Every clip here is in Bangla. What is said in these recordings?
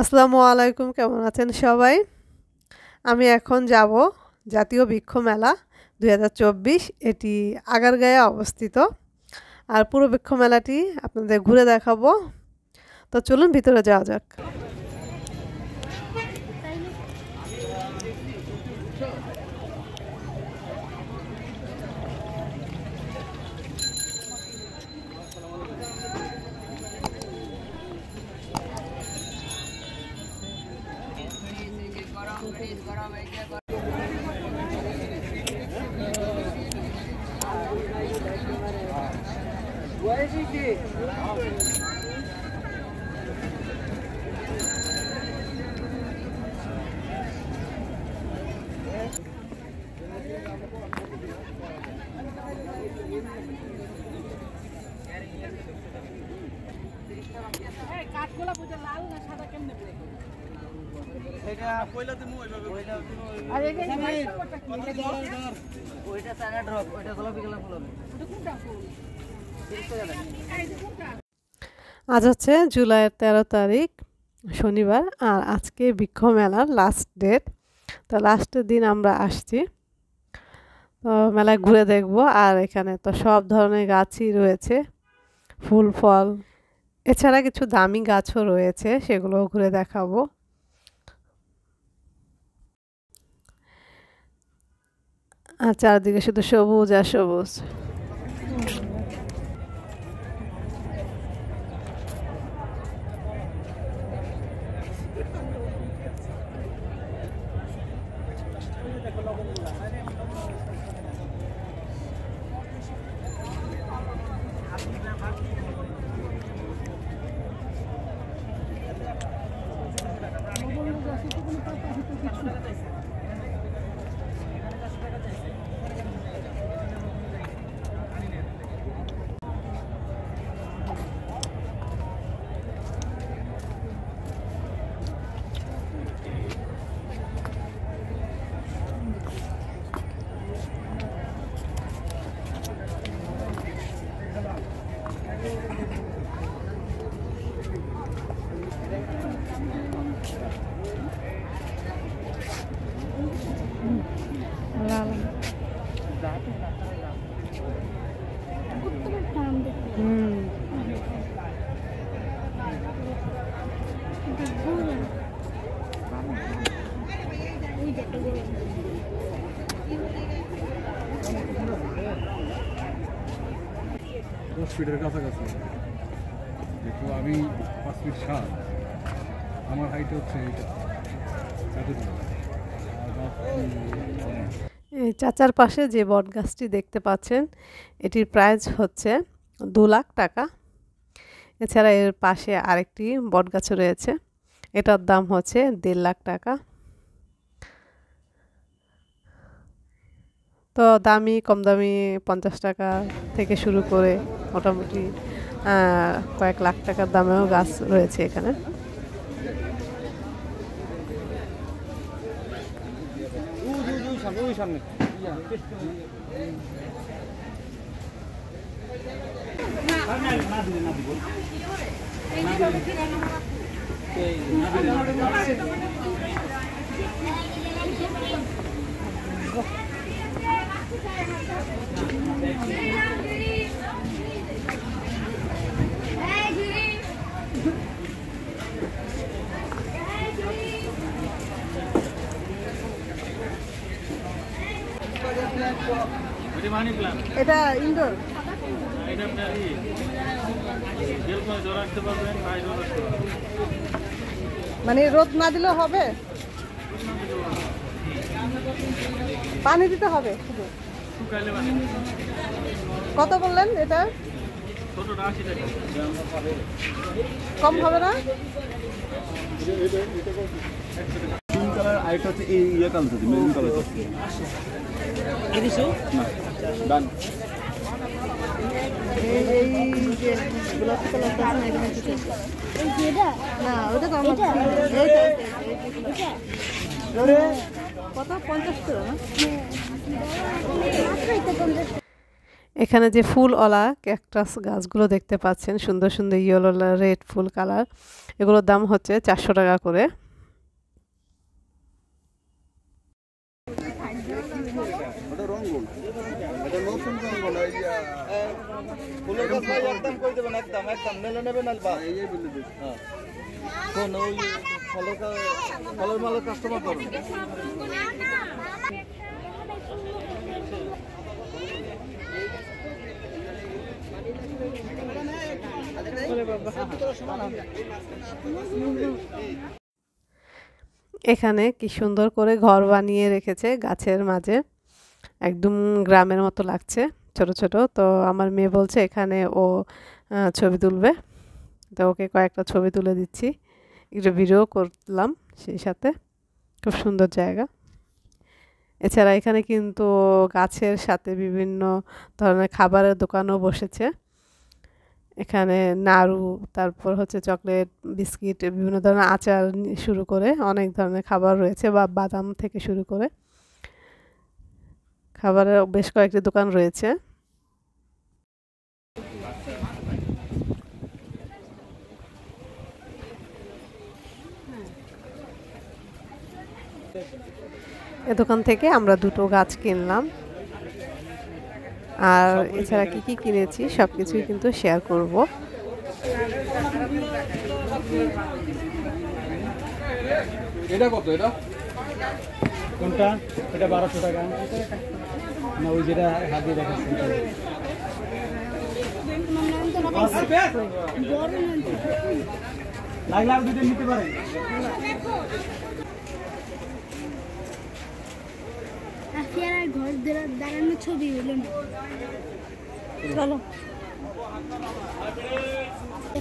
আসসালামু আলাইকুম, কেমন আছেন সবাই? আমি এখন যাব জাতীয় বৃক্ষ মেলা ২০২৪। এটি আগারগাঁয়ে অবস্থিত। আর পুরো বৃক্ষ মেলাটি আপনাদের ঘুরে দেখাবো। তো চলুন ভিতরে যাওয়া যাক। আজ হচ্ছে জুলাইয়ের ১৩ তারিখ, শনিবার। আর আজকে বৃক্ষ মেলার লাস্ট ডেট। তো লাস্টের দিন আমরা আসছি। তো মেলায় ঘুরে দেখব। আর এখানে তো সব ধরনের গাছই রয়েছে, ফুল ফল, এছাড়া কিছু দামি গাছও রয়েছে, সেগুলোও ঘুরে দেখাবো। আর চারদিকে শুধু সবুজ আর সবুজ। ফিটের কাছাকাছি দেখো, আমি 5 ফিট 7, আমার হাইট হচ্ছে এইটা। এই চাচার পাশে যে বট গাছটি দেখতে পাচ্ছেন, এটির প্রাইস হচ্ছে 2 লাখ টাকা। এছাড়া এর পাশে আরেকটি বট গাছ রয়েছে, এটার দাম হচ্ছে 1.5 লাখ টাকা। তো দামি কম দামি 50 টাকা থেকে শুরু করে মোটামুটি কয়েক লাখ টাকার দামেও গাছ রয়েছে এখানে। এটা ইনডোর, মানে রোদ না দিলেও হবে, পানি দিতে হবে শুধু। কত বললেন এটা? কম হবে না? আরেকটা হচ্ছে এই ইয়ে কালার, মেরুন কালার। ডান। এই যে গোলাপি কালারটা আছে এখানে কিছু না, ওটা তো আমার কত 50 টাকা না? এখানে যে ফুলওয়ালা ক্যাকটাস গাছগুলো দেখতে পাচ্ছেন, সুন্দর সুন্দর ইয়েলো রেড ফুল কালার, এগুলোর দাম হচ্ছে 400 টাকা করে। এখানে কি সুন্দর করে ঘর বানিয়ে রেখেছে গাছের মাঝে, একদম গ্রামের মতো লাগছে, ছোট ছোট। তো আমার মেয়ে বলছে এখানে ও ছবি তুলবে, তো ওকে কয়েকটা ছবি তুলে দিচ্ছি, একটু ভিডিও করলাম সেই সাথে। খুব সুন্দর জায়গা। এছাড়া এখানে কিন্তু গাছের সাথে বিভিন্ন ধরনের খাবারের দোকানও বসেছে। এখানে নাড়ু, তারপর হচ্ছে চকলেট, বিস্কিট, বিভিন্ন ধরনের আচার শুরু করে অনেক ধরনের খাবার রয়েছে, বা বাদাম থেকে শুরু করে খাবারের বেশ কয়েকটি দোকান রয়েছে। এ দোকান থেকে আমরা দুটো গাছ কিনলাম। আর এছাড়া কি কি কিনেছি সব কিছুই কিন্তু শেয়ার করব। এটা কত? এটা কোনটা? এটা 1200 টাকা না, ওই যেটা হাত দিয়ে দেখাচ্ছেন লাগলে আর দুটো নিতে পারেন। ঘর দাঁড়ানো ছবি হলো না, চলো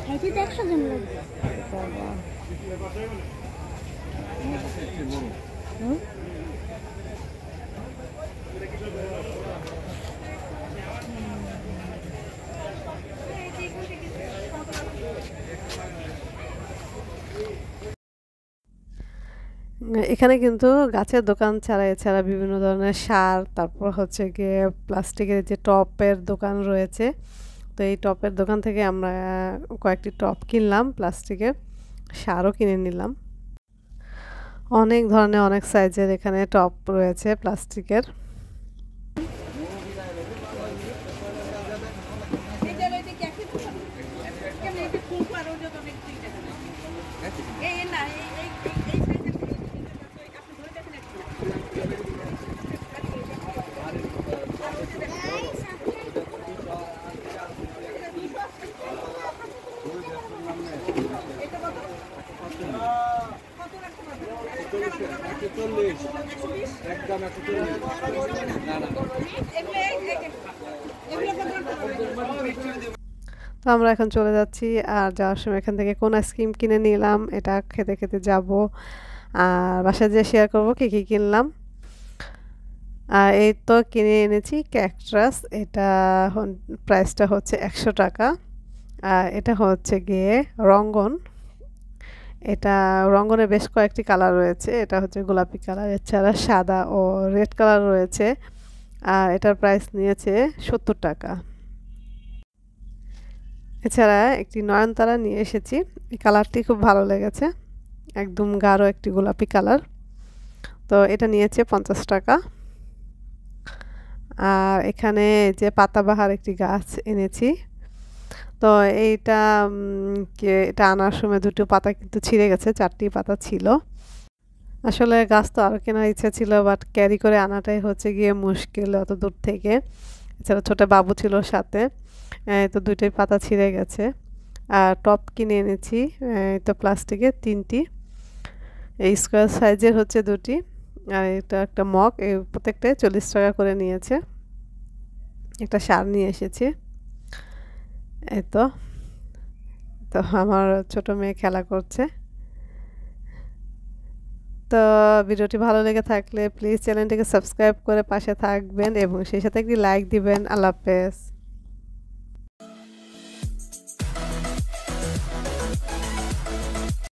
খাইতে তো 100 জন লাগবে। এখানে কিন্তু গাছের দোকান ছাড়া এছাড়া বিভিন্ন ধরনের সার, তারপর হচ্ছে গিয়ে প্লাস্টিকের যে টপের দোকান রয়েছে। তো এই টপের দোকান থেকে আমরা কয়েকটি টপ কিনলাম, প্লাস্টিকের সারও কিনে নিলাম। অনেক ধরনের অনেক সাইজের এখানে টপ রয়েছে প্লাস্টিকের। তো আমরা এখন চলে যাচ্ছি, আর যাওয়ার সময় এখান থেকে কোন আইসক্রিম কিনে নিলাম, এটা খেতে খেতে যাব। আর বাসায় যেয়ে শেয়ার করবো কী কী কিনলাম। আর এই তো কিনে এনেছি ক্যাকটাস, এটা প্রাইসটা হচ্ছে 100 টাকা। আর এটা হচ্ছে গিয়ে রঙ্গন, এটা রঙ্গনের বেশ কয়েকটি কালার রয়েছে, এটা হচ্ছে গোলাপি কালার, এছাড়া সাদা ও রেড কালার রয়েছে। আর এটার প্রাইস নিয়েছে 70 টাকা। এছাড়া একটি নয়নতারা নিয়ে এসেছি, এই কালারটি খুব ভালো লেগেছে, একদম গাঢ় একটি গোলাপি কালার। তো এটা নিয়েছে 50 টাকা। আর এখানে যে পাতাবাহার একটি গাছ এনেছি, তো এইটা এটা আনার সময় দুটো পাতা কিন্তু ছিঁড়ে গেছে, 4টি পাতা ছিল। আসলে গাছ তো আরও কেনার ইচ্ছা ছিল, বাট ক্যারি করে আনাটাই হচ্ছে গিয়ে মুশকিল অত দূর থেকে। এছাড়া ছোটো বাবু ছিল সাথে, তো দুইটাই পাতা ছিঁড়ে গেছে। আর টপ কিনে এনেছি, তো প্লাস্টিকের 3টি, এই স্কোয়ার সাইজের হচ্ছে 2টি, আর এটা একটা মগ, এই প্রত্যেকটাই 40 টাকা করে নিয়েছে। একটা সার নিয়ে এসেছি। এই তো আমার ছোট মেয়ে খেলা করছে। তো ভিডিওটি ভালো লেগে থাকলে প্লিজ চ্যানেলটিকে সাবস্ক্রাইব করে পাশে থাকবেন এবং সেই সাথে একটি লাইক দিবেন। আল্লাহ হাফেজ।